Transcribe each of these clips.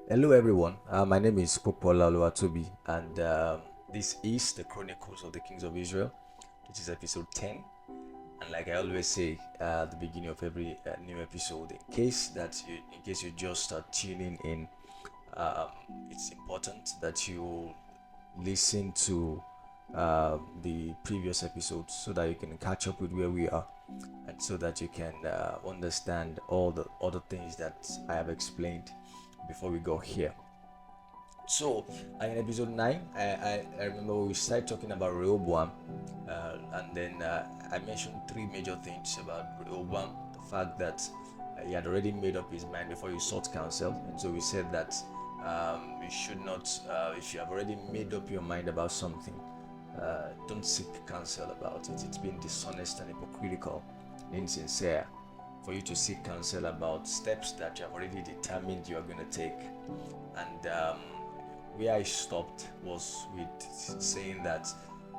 Hello, everyone. My name is Popola Oluwatobi, and this is the Chronicles of the Kings of Israel, which is episode 10. And like I always say at the beginning of every new episode, in case you just start tuning in, um, it's important that you listen to the previous episodes so that you can catch up with where we are, and so that you can understand all the other things that I have explained before we go here. So, in episode 9, I remember we started talking about Rehoboam, and then I mentioned three major things about Rehoboam. The fact that he had already made up his mind before he sought counsel, and so we said that you should not, if you have already made up your mind about something, don't seek counsel about it. It's been dishonest and hypocritical, insincere for you to seek counsel about steps that you have already determined you are going to take. And where I stopped was with saying that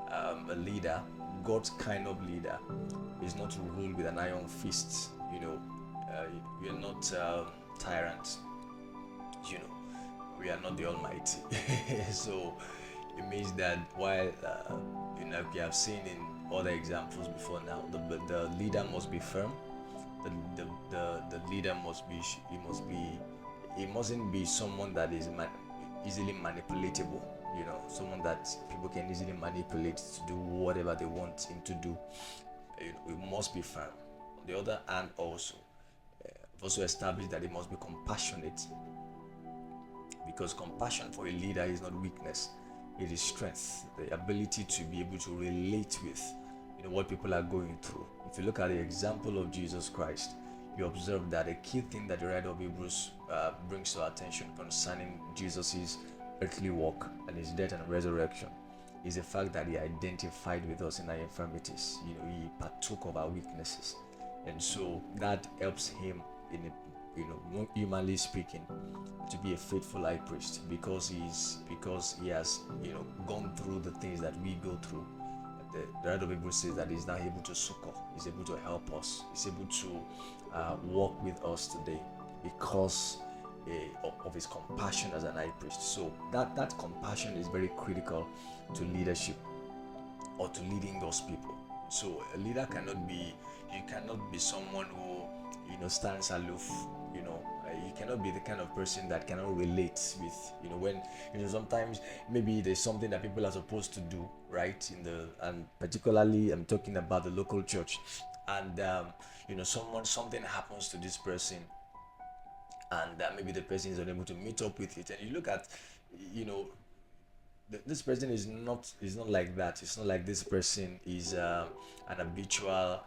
a leader, God's kind of leader, is not to rule with an iron fist. We are not tyrants. You know, we are not the Almighty. So it means that while we have seen in other examples before now, the leader must be firm. The leader must be he mustn't be someone that is easily manipulatable. Someone that people can easily manipulate to do whatever they want him to do. It must be firm. On the other hand, also, I've also established that it must be compassionate, because compassion for a leader is not weakness, it is strength, the ability to be able to relate with what people are going through. If you look at the example of Jesus Christ, you observe that a key thing that the writer of Hebrews brings to our attention concerning Jesus's earthly walk and his death and resurrection is the fact that he identified with us in our infirmities. He partook of our weaknesses, and so that helps him in humanly speaking, to be a faithful high priest, because he has gone through the things that we go through. The writer of Hebrews says that he's now able to succor, he's able to help us, he's able to walk with us today because of his compassion as an high priest. So that compassion is very critical to leadership, or to leading those people. So a leader cannot be, you cannot be someone who stands aloof. You cannot be the kind of person that cannot relate with, when sometimes maybe there's something that people are supposed to do right in the, and particularly I'm talking about the local church, and something happens to this person, and maybe the person is unable to meet up with it, and you look at, you know this person is not like that. It's not like this person is an habitual,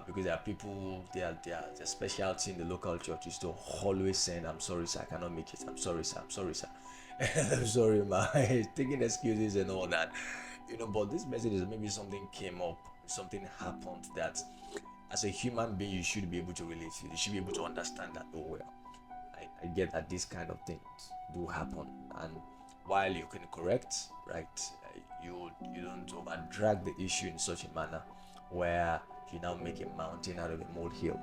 because there are people, their specialty in the local church is to always saying, I'm sorry sir, I cannot make it, I'm sorry sir, I'm sorry sir. I'm sorry ma, taking excuses and all that. But this message is maybe something came up, something happened that as a human being you should be able to relate to. You should be able to understand that, oh well, I get that these kind of things do happen, and while you can correct, right, you don't over drag the issue in such a manner where you now make a mountain out of a molehill.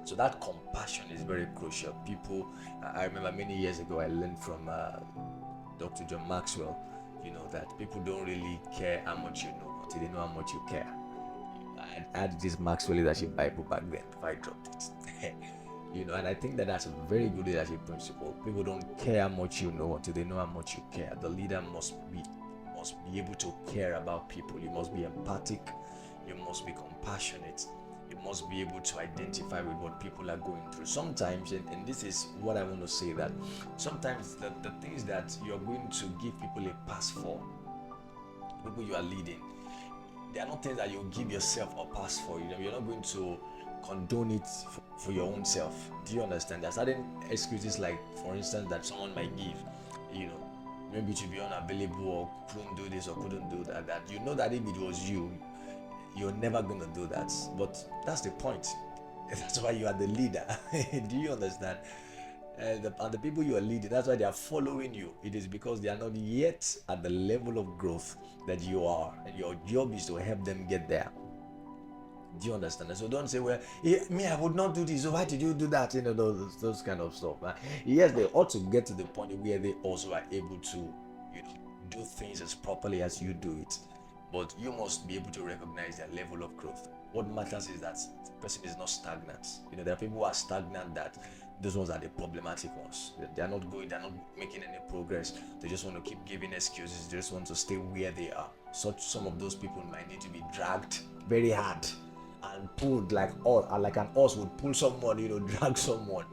So that compassion is very crucial. People, I remember many years ago I learned from Dr. John Maxwell, that people don't really care how much you know until they know how much you care. I had this Maxwell leadership Bible back then before I dropped it. And I think that that's a very good leadership principle. People don't care how much you know until they know how much you care. The leader must be able to care about people. You must be empathic. You must be compassionate. You must be able to identify with what people are going through. Sometimes, and this is what I want to say, that sometimes the things that you're going to give people a pass for, people you are leading, they are not things that you give yourself a pass for. You're not going to condone it for your own self. Do you understand? There are certain excuses, like for instance, that someone might give, you know, maybe to be unavailable or couldn't do this or couldn't do that. That that if it was you, you're never gonna do that. But that's the point. That's why you are the leader. Do you understand? And the people you are leading, that's why they are following you. It is because they are not yet at the level of growth that you are, and your job is to help them get there. Do you understand? So don't say, well, me, I would not do this. So why did you do that? Those kind of stuff. Yes, they ought to get to the point where they also are able to, do things as properly as you do it. But you must be able to recognize their level of growth. What matters is that the person is not stagnant. There are people who are stagnant, that those ones are the problematic ones. They are not going, they're not making any progress. They just want to keep giving excuses. They just want to stay where they are. Some of those people might need to be dragged very hard and pulled like an horse would pull someone, drag someone.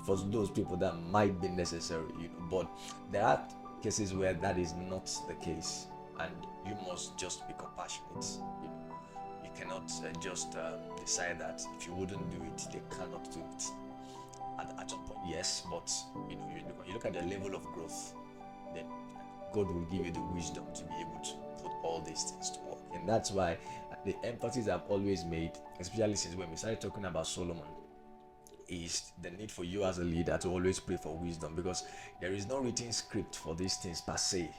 For those people, that might be necessary, but there are cases where that is not the case, and you must just be compassionate. You cannot just decide that if you wouldn't do it, they cannot do it. At some point, yes, but you look at the level of growth, then God will give you the wisdom to be able to put all these things to work. And that's why the emphasis I've always made, especially since when we started talking about Solomon, is the need for you as a leader to always pray for wisdom, because there is no written script for these things per se.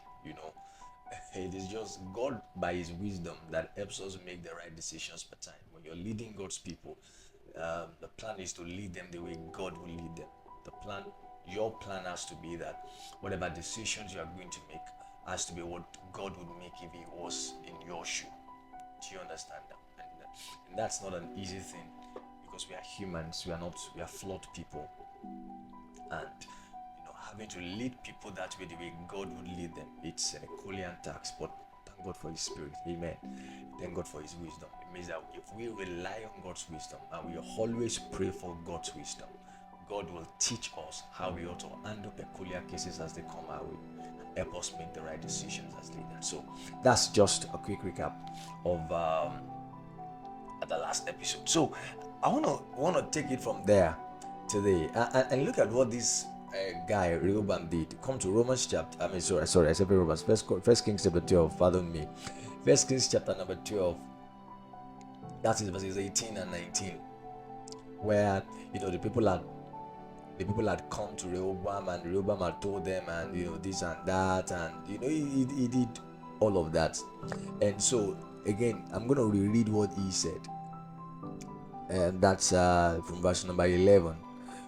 It is just God by his wisdom that helps us make the right decisions per time. When you're leading God's people, the plan is to lead them the way God will lead them. Your plan has to be that whatever decisions you are going to make has to be what God would make if he was in your shoe. Do you understand that? And that's not an easy thing, because we are humans, we are flawed people, and having to lead people that way, the way God would lead them, it's a Herculean task. But thank God for his spirit. Amen. Thank God for his wisdom. It means that if we rely on God's wisdom and we always pray for God's wisdom, God will teach us how we ought to handle peculiar cases as they come our way, and help us make the right decisions as leaders. So that's just a quick recap of the last episode. So I want to take it from there today, and look at what this guy Rehoboam did. Come to Romans chapter. I said Romans. First Kings chapter 12. Pardon me. First Kings chapter number 12. That is verses 18 and 19, where the people had come to Rehoboam, and Rehoboam had told them, and this and that, and he did all of that. And so again, I'm going to reread what he said, and that's from verse number 11,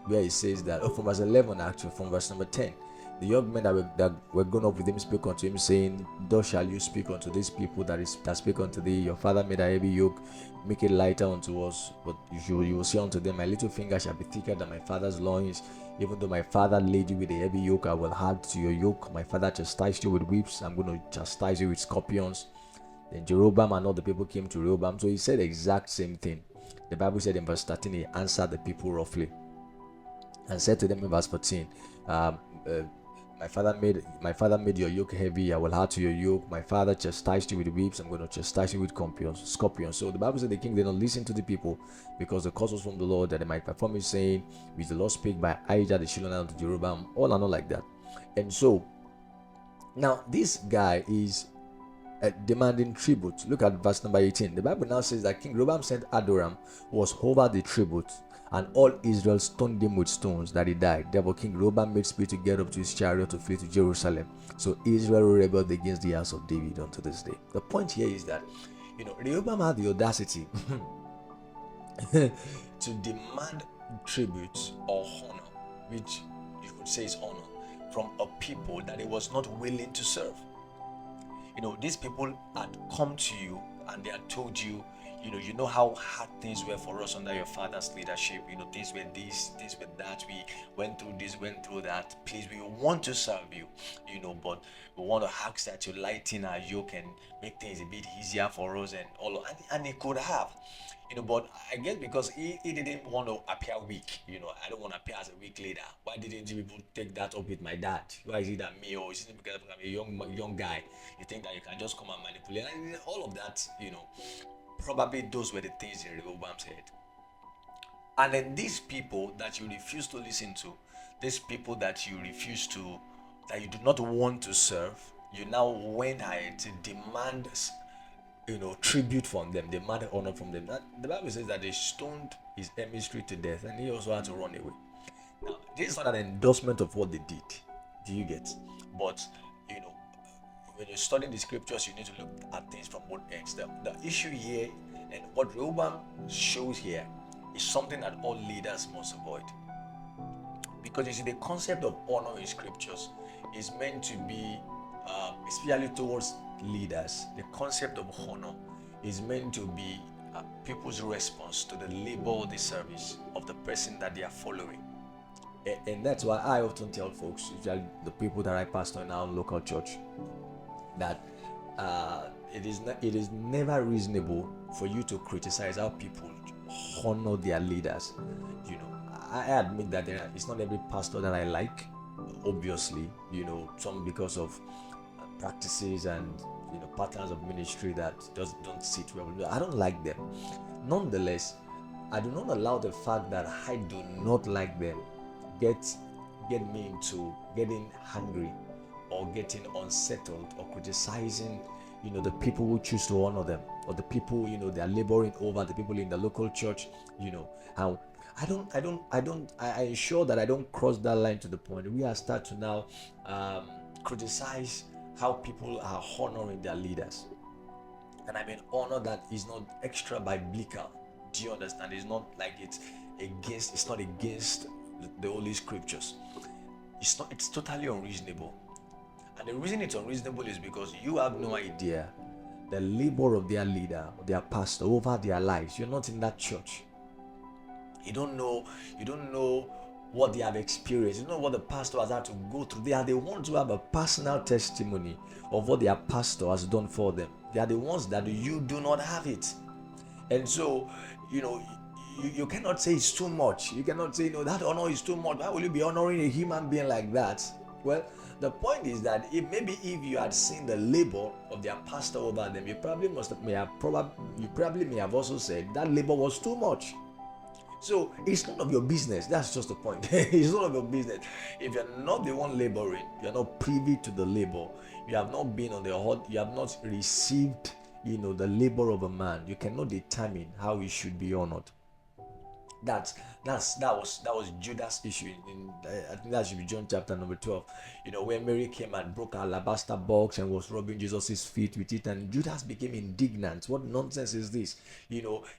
where he says that, from verse 11 actually, from verse number 10. The young men that were gone up with him spake unto him, saying, thus shall you speak unto these people that speak unto thee. Your father made a heavy yoke, make it lighter unto us. But you will say unto them, my little finger shall be thicker than my father's loins. Even though my father laid you with a heavy yoke, I will add to your yoke. My father chastised you with whips, I'm going to chastise you with scorpions. Then Jeroboam and all the people came to Rehoboam. So he said the exact same thing. The Bible said in verse 13, he answered the people roughly and said to them in verse 14, my father made your yoke heavy, I will add to your yoke. My father chastised you with whips, I'm going to chastise you with scorpions. So the Bible said the king did not listen to the people, because the cause was from the Lord, that they might perform his saying, which the Lord spake by Ahijah the Shilonite to Jeroboam, all and all like that. And so now this guy is demanding tribute. Look at verse number 18. The Bible now says that King Rehoboam sent Adoram, who was over the tribute, and all Israel stoned him with stones, that he died. Therefore King Rehoboam made speed to get up to his chariot to flee to Jerusalem. So Israel rebelled against the house of David unto this day. The point here is that Rehoboam had the audacity to demand tribute or honor, which you could say is honor, from a people that he was not willing to serve. These people had come to you and they had told you, you know how hard things were for us under your father's leadership. Things were this, things were that. We went through this, went through that. Please, we want to serve you, but we want to ask that you lighten our yoke and make things a bit easier for us and all. And he could have, but I guess because he didn't want to appear weak. I don't want to appear as a weak leader. Why didn't you people take that up with my dad? Why is it that me, or is it because I'm a young guy? You think that you can just come and manipulate? And all of that, probably those were the things in Rehoboam's head. And then these people that you refuse to listen to, these people that you do not want to serve, you now went ahead to demand tribute from them, demand honor from them. The Bible says that they stoned his emissary to death, and he also had to run away. Now, this is not an endorsement of what they did. Do you get? But when you study the scriptures, you need to look at things from both ends. The issue here and what Rehoboam shows here is something that all leaders must avoid. Because you see, the concept of honor in scriptures is meant to be, especially towards leaders, the concept of honor is meant to be people's response to the labor or the service of the person that they are following. And that's why I often tell folks, usually the people that I pastor in our local church, that it is never reasonable for you to criticize how people honor their leaders. You know, I admit that it's not every pastor that I like, obviously. You know, some because of practices and patterns of ministry that just don't sit well. I don't like them. Nonetheless, I do not allow the fact that I do not like them get me into getting hungry or getting unsettled or criticizing the people who choose to honor them, or the people they are laboring over, the people in the local church. How I ensure that I don't cross that line to the point we are start to now criticize how people are honoring their leaders. And I mean honor that is not extra biblical. Do you understand? It's not like it's not against the Holy Scriptures. It's totally unreasonable. And the reason it's unreasonable is because you have no idea the labor of their leader, their pastor over their lives. You're not in that church. You don't know what they have experienced. You know what the pastor has had to go through. They are the ones who have a personal testimony of what their pastor has done for them. They are the ones that you do not have it. And so, you cannot say it's too much. You cannot say, that honor is too much. Why will you be honoring a human being like that? Well, the point is that if you had seen the labor of their pastor over them, you probably may have also said that labor was too much. So it's none of your business. That's just the point. It's none of your business. If you're not the one laboring, you're not privy to the labor. You have not been on the hot. You have not received, the labor of a man. You cannot determine how he should be honored. That was Judas' issue. I think that should be John chapter number 12. When Mary came and broke her alabaster box and was rubbing Jesus' feet with it, and Judas became indignant. What nonsense is this?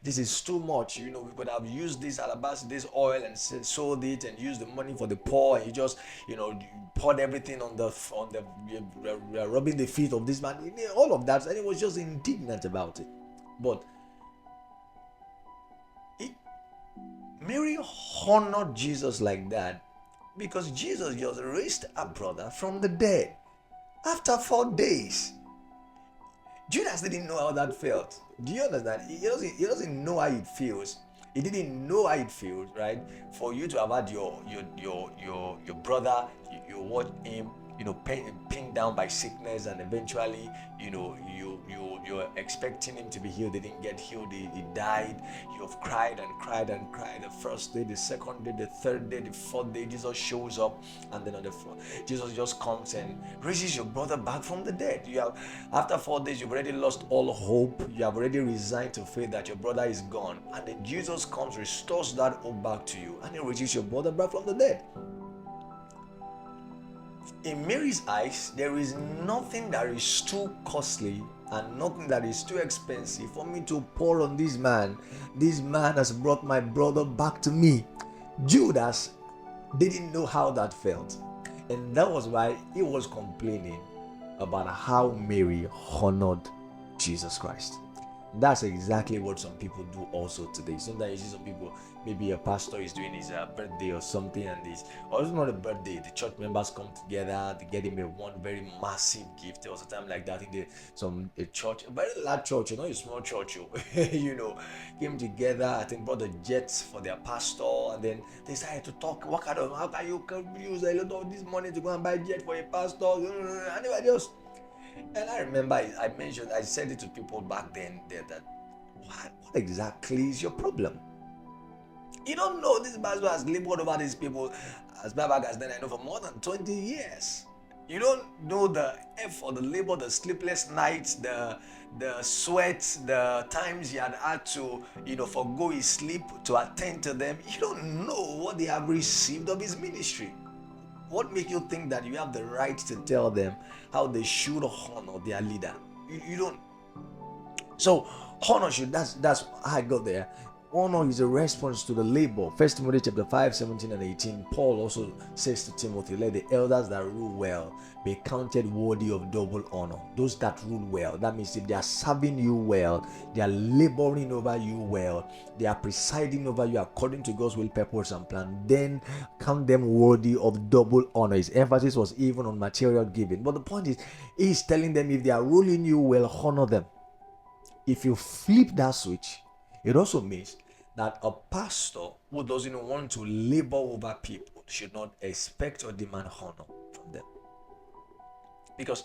This is too much. We could have used this alabaster, this oil, and sold it and used the money for the poor. And you just, poured everything on the rubbing the feet of this man. All of that, and he was just indignant about it. But Mary honored Jesus like that because Jesus just raised a brother from the dead after 4 days. Judas didn't know how that felt. Do you understand? He doesn't know how it feels. He didn't know how it feels, right? For you to have had your brother, you watch him, pinned down by sickness, and eventually, you're expecting him to be healed. They didn't get healed. He died. You've cried and cried and cried. The first day, the second day, the third day, the fourth day, Jesus shows up, and then on the floor, Jesus just comes and raises your brother back from the dead. After 4 days, you've already lost all hope. You have already resigned to faith that your brother is gone, and then Jesus comes, restores that hope back to you, and he raises your brother back from the dead. In Mary's eyes, there is nothing that is too costly and nothing that is too expensive for me to pour on this man. This man has brought my brother back to me. Judas didn't know how that felt, and that was why he was complaining about how Mary honored Jesus Christ. That's exactly what some people do also today. Sometimes you see some people, maybe a pastor is doing his birthday or something, and or it's not a birthday, the church members come together, they get him one very massive gift. There was a time like that in a church, a very large church, a small church, came together, I think brought the jets for their pastor, and then they started to talk, how can you use a lot of this money to go and buy jet for a pastor? And they were just. And I remember I said it to people back then that what exactly is your problem? You don't know this pastor has labored over these people as far back as then I know for more than 20 years. You don't know the effort, the labor, the sleepless nights, the sweat, the times he had to, forgo his sleep to attend to them. You don't know what they have received of his ministry. What makes you think that you have the right to tell them how they should honor their leader? You don't. So honor should, that's how I got there. Honor is a response to the labor. First Timothy chapter 5, 17 and 18. Paul also says to Timothy, let the elders that rule well be counted worthy of double honor. Those that rule well, that means if they are serving you well, they are laboring over you well, they are presiding over you according to God's will, purpose, and plan, then count them worthy of double honor. His emphasis was even on material giving. But the point is, he's telling them if they are ruling you well, honor them. If you flip that switch, it also means that a pastor who doesn't want to labor over people should not expect or demand honor from them. Because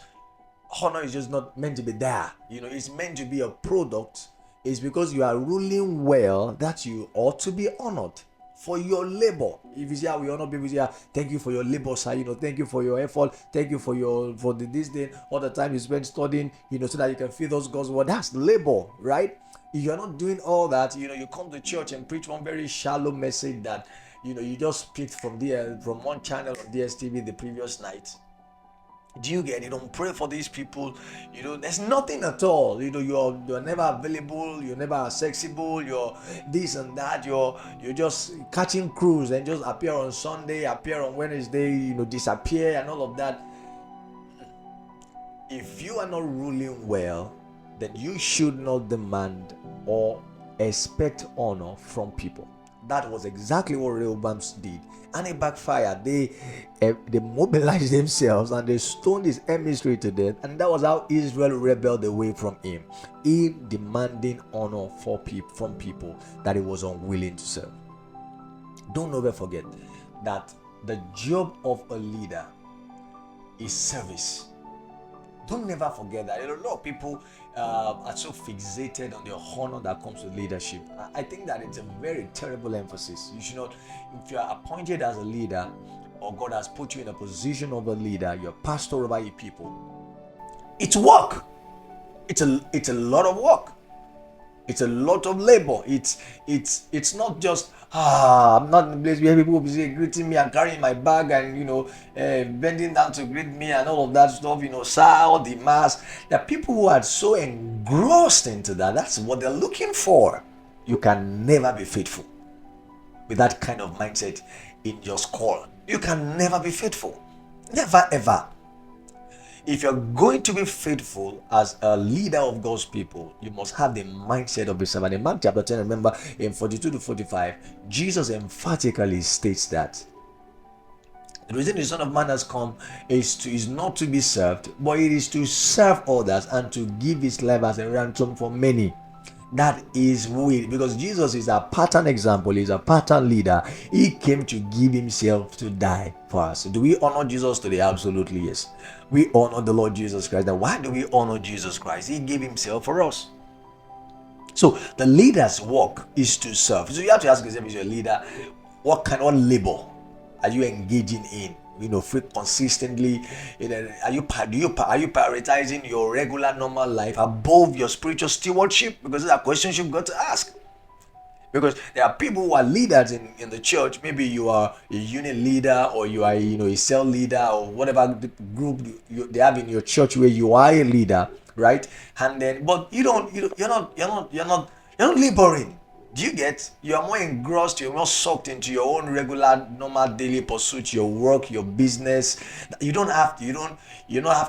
honor is just not meant to be there. It's meant to be a product. It's because you are ruling well that you ought to be honored for your labor. If you say how we honor people, say thank you for your labor, sir. Thank you for your effort. Thank you for this day, all the time you spend studying, so that you can feed those God's word. That's labor, right? If you're not doing all that, you come to church and preach one very shallow message that you just picked from one channel on DSTV the previous night. Do you get it? You don't pray for these people. There's nothing at all. You're never available. You're never accessible. You're this and that. You're just catching cruise and just appear on Sunday, appear on Wednesday. Disappear and all of that. If you are not ruling well, then you should not demand or expect honor from people. That was exactly what Rehoboam did, and it backfired. They mobilized themselves and they stoned his emissary to death, and that was how Israel rebelled away from him, in demanding honor from people that he was unwilling to serve. Don't ever forget that the job of a leader is service. Don't never forget that. A lot of people are so fixated on the honor that comes with leadership. I think that it's a very terrible emphasis. You should not, if you are appointed as a leader, or God has put you in a position of a leader, you're pastor over your people. It's work. It's a lot of work. It's a lot of labor. It's not just I'm not in the place where people will be greeting me and carrying my bag and bending down to greet me and all of that stuff. Sir, all the mass. There are people who are so engrossed into that. That's what they're looking for. You can never be faithful with that kind of mindset in your call. You can never be faithful. Never ever. If you're going to be faithful as a leader of God's people, you must have the mindset of a servant. In Mark chapter 10, remember, in 42 to 45, Jesus emphatically states that the reason the Son of Man has come is not to be served, but it is to serve others and to give his life as a ransom for many. That is because Jesus is a pattern example, he's a pattern leader. He came to give himself to die for us. Do we honor Jesus today? Absolutely yes. We honor the Lord Jesus Christ. Now, why do we honor Jesus Christ? He gave himself for us. So the leader's work is to serve. So you have to ask yourself, as a leader, what kind of labor are you engaging in? Consistently. Are you prioritizing your regular normal life above your spiritual stewardship? Because these are questions you've got to ask. Because there are people who are leaders in the church. Maybe you are a unit leader, or you are a cell leader, or whatever group they have in your church where you are a leader, right? And then, but you're not laboring. Do you get? You are more engrossed, you're more sucked into your own regular, normal daily pursuit, your work, your business. You don't have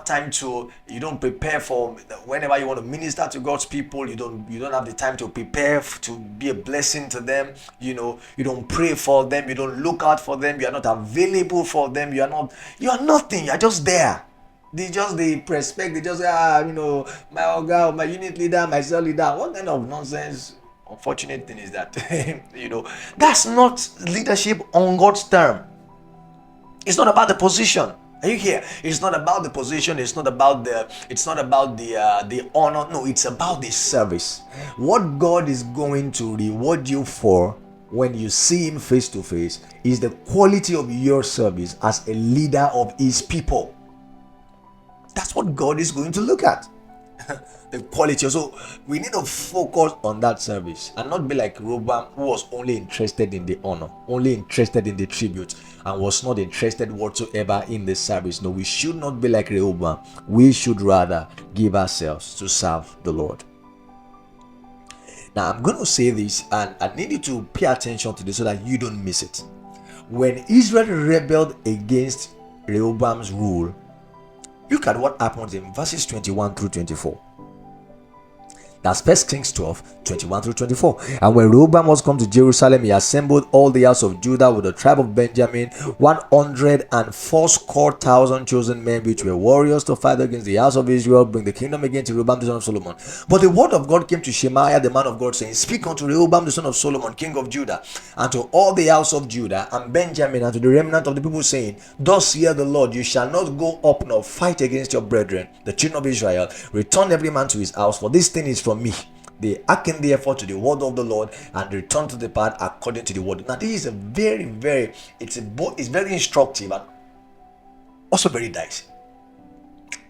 time to, you don't prepare for whenever you want to minister to God's people. You don't have the time to prepare to be a blessing to them. You don't pray for them, you don't look out for them, you are not available for them, you are nothing, you are just there. They respect, they just say, my organ, my unit leader, my cell leader. What kind of nonsense? Unfortunate thing is that that's not leadership on God's term. It's not about the position. Are you here? It's not about the position. It's not about the honor. No, it's about the service. What God is going to reward you for when you see him face to face is the quality of your service as a leader of his people. That's what God is going to look at. the quality. So we need to focus on that service and not be like Rehoboam, who was only interested in the honor, only interested in the tribute, and was not interested whatsoever in the service. No, we should not be like Rehoboam. We should rather give ourselves to serve the Lord. Now I'm going to say this, and I need you to pay attention to this so that you don't miss it. When Israel rebelled against Rehoboam's rule, look at what happens in verses 21 through 24. That's 1 Kings 12, 21 through 24. And when Rehoboam was come to Jerusalem, he assembled all the house of Judah with the tribe of Benjamin, 184,000 chosen men, which were warriors to fight against the house of Israel, bring the kingdom again to Rehoboam the son of Solomon. But the word of God came to Shemaiah the man of God, saying, Speak unto Rehoboam the son of Solomon, king of Judah, and to all the house of Judah and Benjamin, and to the remnant of the people, saying, Thus hear the Lord, you shall not go up nor fight against your brethren, the children of Israel. Return every man to his house, for this thing is from me. They hearken therefore to the word of the Lord, and return to the path according to the word. Now this is a very it's very instructive and also very dicey.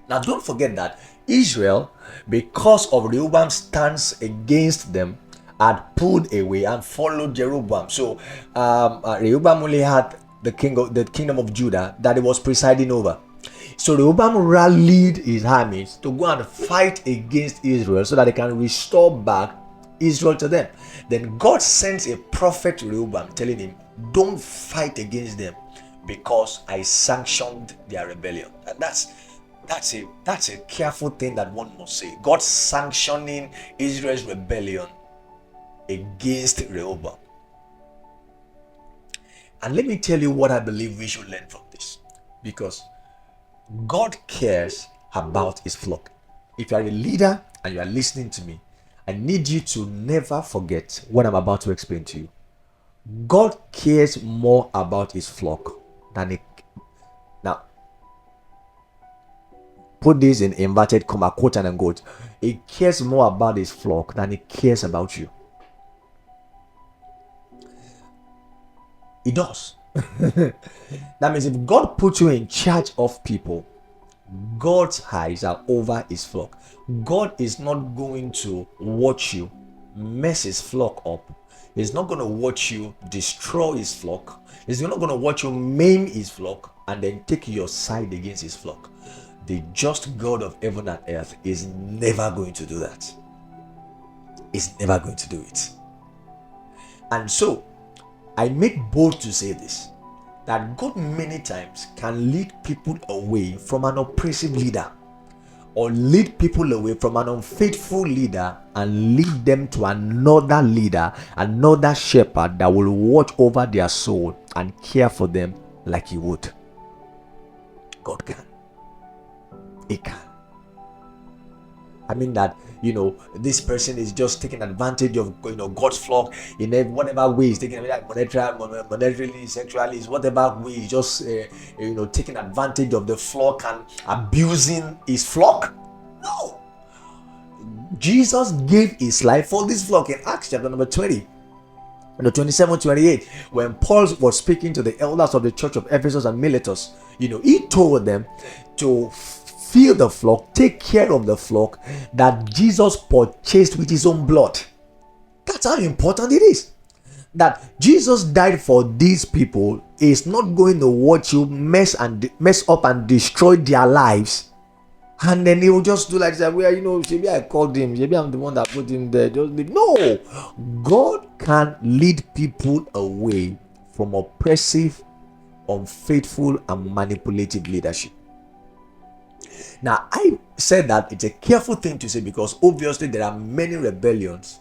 Now don't forget that Israel, because of Rehoboam's stance against them, had pulled away and followed Jeroboam. So Rehoboam only had the kingdom of Judah that he was presiding over. So Rehoboam rallied his armies to go and fight against Israel so that they can restore back Israel to them. Then God sends a prophet to Rehoboam telling him, don't fight against them because I sanctioned their rebellion. And that's a careful thing that one must say. God sanctioning Israel's rebellion against Rehoboam. And let me tell you what I believe we should learn from this, because God cares about his flock. If you are a leader and you are listening to me, I need you to never forget what I'm about to explain to you. God cares more about his flock than it. Now, put this in inverted comma, quote and unquote. He cares more about his flock than he cares about you. He does. That means if God puts you in charge of people, God's eyes are over his flock. God is not going to watch you mess his flock up. He's not going to watch you destroy his flock. He's not going to watch you maim his flock and then take your side against his flock. The just God of heaven and earth is never going to do that. He's never going to do it. And so I make bold to say this, that God many times can lead people away from an oppressive leader, or lead people away from an unfaithful leader and lead them to another leader, another shepherd that will watch over their soul and care for them like he would. God can. He can. I mean that, this person is just taking advantage of, God's flock in whatever way. He's taking advantage, monetarily, sexually, whatever way. He's just, taking advantage of the flock and abusing his flock. No. Jesus gave his life for this flock in Acts chapter number 20. 27-28, when Paul was speaking to the elders of the church of Ephesus and Miletus, he told them to feed the flock, take care of the flock that Jesus purchased with his own blood. That's how important it is. That Jesus died for these people is not going to watch you mess up and destroy their lives, and then he will just do like that. Maybe I called him, maybe I'm the one that put him there. Just leave. No, God can lead people away from oppressive, unfaithful, and manipulative leadership. Now, I said that it's a careful thing to say because obviously there are many rebellions,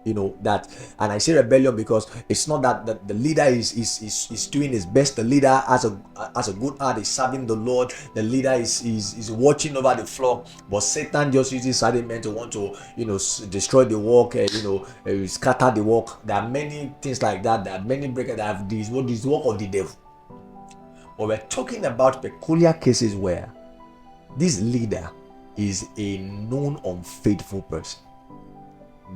that, and I say rebellion because it's not that the leader is doing his best. The leader has a good heart, is serving the Lord. The leader is watching over the flock, but Satan just uses certain men to want to destroy the work, scatter the work. There are many things like that. There are many breakers that have this work of the devil. But we're talking about peculiar cases where this leader is a known unfaithful person.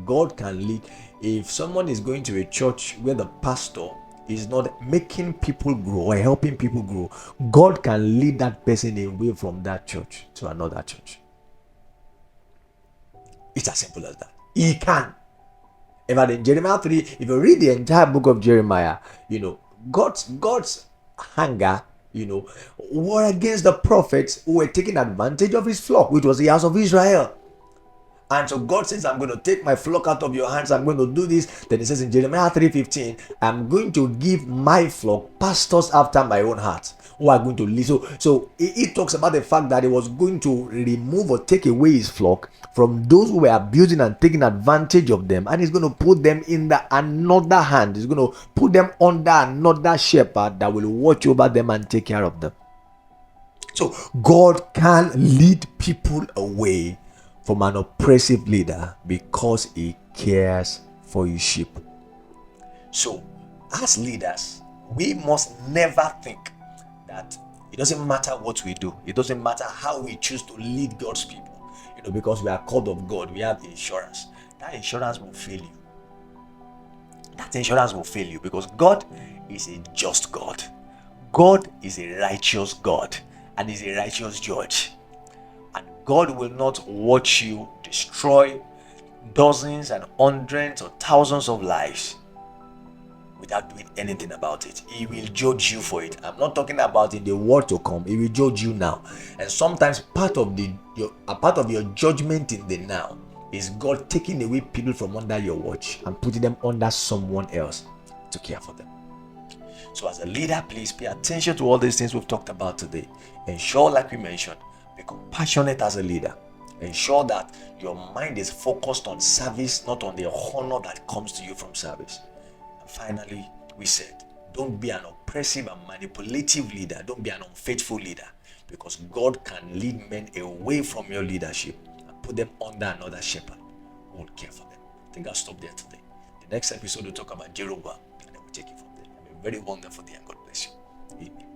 God can lead. If someone is going to a church where the pastor is not making people grow or helping people grow, God can lead that person away from that church to another church. It's as simple as that. He can. In fact, in Jeremiah 3, if you read the entire book of Jeremiah, God's anger, were against the prophets who were taking advantage of his flock, which was the house of Israel. And so God says, I'm going to take my flock out of your hands. I'm going to do this. Then he says in Jeremiah 3:15, I'm going to give my flock pastors after my own heart who are going to lead. So he talks about the fact that he was going to remove or take away his flock from those who were abusing and taking advantage of them. And he's going to put them in another hand. He's going to put them under another shepherd that will watch over them and take care of them. So God can lead people away from an oppressive leader because he cares for his sheep. So as leaders, we must never think that it doesn't matter what we do, it doesn't matter how we choose to lead God's people, because we are called of God, we have insurance. That insurance will fail you. That insurance will fail you because God is a just God. God is a righteous God and is a righteous judge. And God will not watch you destroy dozens and hundreds or thousands of lives without doing anything about it. He will judge you for it. I'm not talking about in the world to come. He will judge you now. And sometimes part of your judgment in the now is God taking away people from under your watch and putting them under someone else to care for them. So as a leader, please pay attention to all these things we've talked about today. Ensure, like we mentioned, be compassionate as a leader. Ensure that your mind is focused on service, not on the honor that comes to you from service. And finally, we said, don't be an oppressive and manipulative leader. Don't be an unfaithful leader, because God can lead men away from your leadership and put them under another shepherd who will care for them. I think I'll stop there today. The next episode we'll talk about Jeroboam, and then we'll take it from there. Have a very wonderful day, and God bless you. Amen.